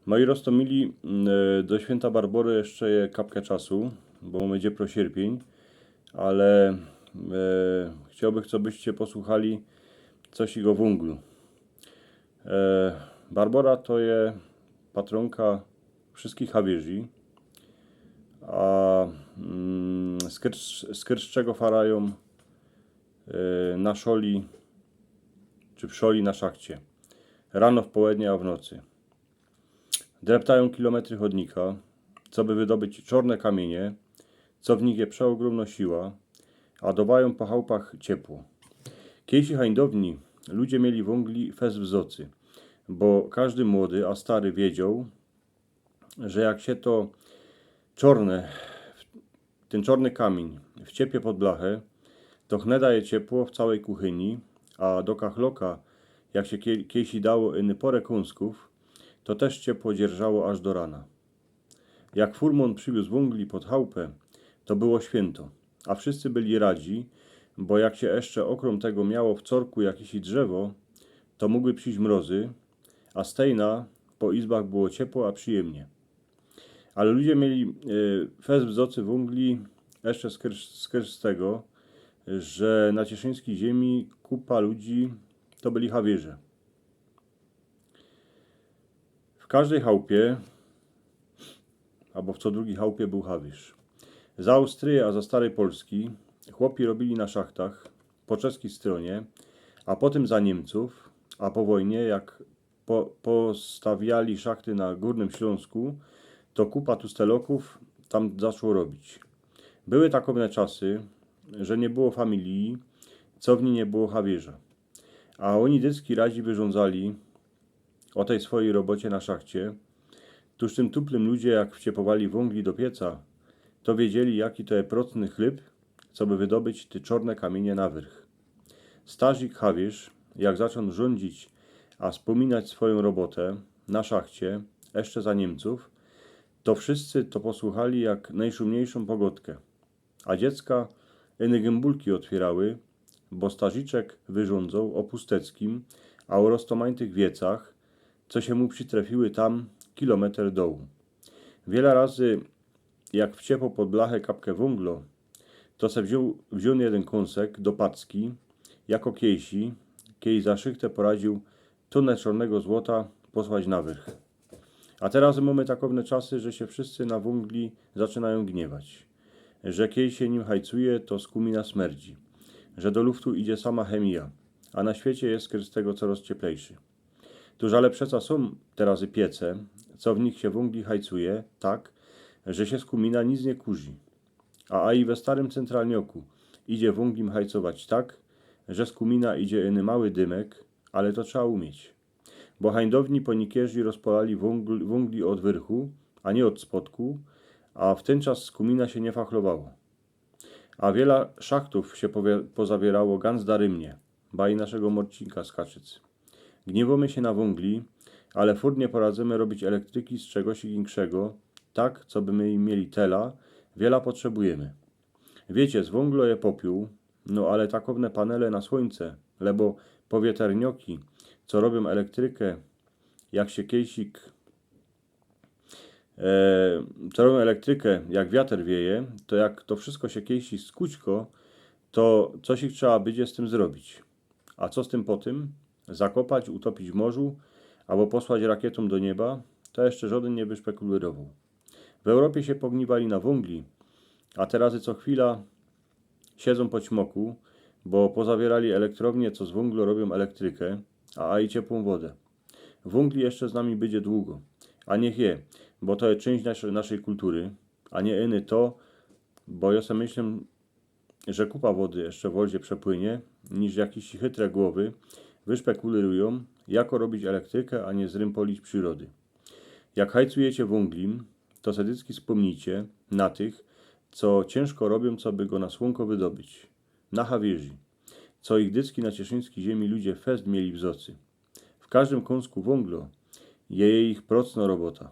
Moi roztomili, do święta Barbory jeszcze je kapkę czasu, bo będzie prosierpień, ale chciałbym, byście posłuchali coś o wunglu. Barbora to je patronka wszystkich hawierzy, a z czego farają na szoli, czy w szoli na szachcie. Rano, w południe, a w nocy. Dreptają kilometry chodnika, co by wydobyć czarne kamienie, co w nich je przeogromna siła, a dobają po chałupach ciepło. Kiejsi hańdowni ludzie mieli wągli fez w zocy, bo każdy młody, a stary wiedział, że jak się to czarne, ten czarny kamień wciepie pod blachę, to chne daje ciepło w całej kuchyni, a do kachloka, jak się kiejsi dało inny porę kąsków, to też ciepło dzierżało aż do rana. Jak furman przywiózł węgli pod chałupę, to było święto, a wszyscy byli radzi, bo jak się jeszcze okrom tego miało w corku jakieś drzewo, to mogły przyjść mrozy, a stejna po izbach było ciepło, a przyjemnie. Ale ludzie mieli fez w zocy węgli jeszcze z tego, że na cieszyńskiej ziemi kupa ludzi to byli hawierze. W każdej chałupie, albo w co drugiej chałupie był hawierz. Za Austrię, a za starej Polski chłopi robili na szachtach po czeskiej stronie, a potem za Niemców, a po wojnie, jak postawiali szachty na Górnym Śląsku, to kupa tusteloków tam zaczęło robić. Były takowe czasy, że nie było familii, co w niej nie było hawierza. A oni dycki radzi wyrządzali o tej swojej robocie na szachcie. Tuż tym tuplym ludzie, jak wciepowali węgli do pieca, to wiedzieli, jaki to jest procny chleb, co by wydobyć te czarne kamienie na wyrch. Starzyk hawierz, jak zaczął rządzić, a wspominać swoją robotę na szachcie, jeszcze za Niemców, to wszyscy to posłuchali jak najszumniejszą pogodkę. A dziecka iny gębulki otwierały, bo starziczek wyrządzał o pusteckim, a o roztomańtych wiecach, co się mu przytrafiły tam kilometr dołu. Wiele razy, jak wciepło pod blachę kapkę węglo, to se wziął jeden kąsek do packi, jako kiejsi, kiej za szychtę poradził tonę czarnego złota posłać na wyrch. A teraz mamy takowne czasy, że się wszyscy na węgli zaczynają gniewać. Że kiej się nim hajcuje, to z kumina smerdzi. Że do luftu idzie sama chemia, a na świecie jest z tego coraz cieplejszy. Tuż ale przeca są teraz piece, co w nich się węgli hajcuje, tak, że się z kumina nic nie kurzy. A i we starym centralnioku idzie węglim hajcować tak, że z kumina idzie iny mały dymek, ale to trzeba umieć. Bo hańdowni ponikierzy rozpalali węgli od wyrchu, a nie od spodku, a w ten czas z kumina się nie fachlowało. A wiele szachtów się pozawierało ganz darymnie, ba i naszego Morcinka z Kaczyc. Gniewamy się na węgli, ale furnie poradzimy robić elektryki z czegoś większego, tak, co by my mieli tela, wiele potrzebujemy. Wiecie, z węglo je popiół, no ale takowne panele na słońce, lebo powieternioki, co robią elektrykę, jak się kiejsik, co robią elektrykę, jak wiatr wieje, to jak to wszystko się kiejsi skućko, to coś ich trzeba będzie z tym zrobić. A co z tym po tym? Zakopać, utopić w morzu, albo posłać rakietą do nieba, to jeszcze żaden nie by szpekulował. W Europie się pogniwali na węgli, a teraz co chwila siedzą po ćmoku, bo pozawierali elektrownie, co z węgla robią elektrykę, a i ciepłą wodę. Węgli jeszcze z nami będzie długo, a niech je, bo to jest część naszej kultury, a nie iny to, bo ja sobie myślę, że kupa wody jeszcze w wodzie przepłynie, niż jakieś chytre głowy wyszpekulują, jako robić elektrykę, a nie zrympolić przyrody. Jak hajcujecie węglim, to sedycki wspomnijcie na tych, co ciężko robią, co by go na słonko wydobyć. Na hawierzy, co ich dycki na cieszyńskiej ziemi ludzie fest mieli w zocy. W każdym kąsku węglo je ich procno robota.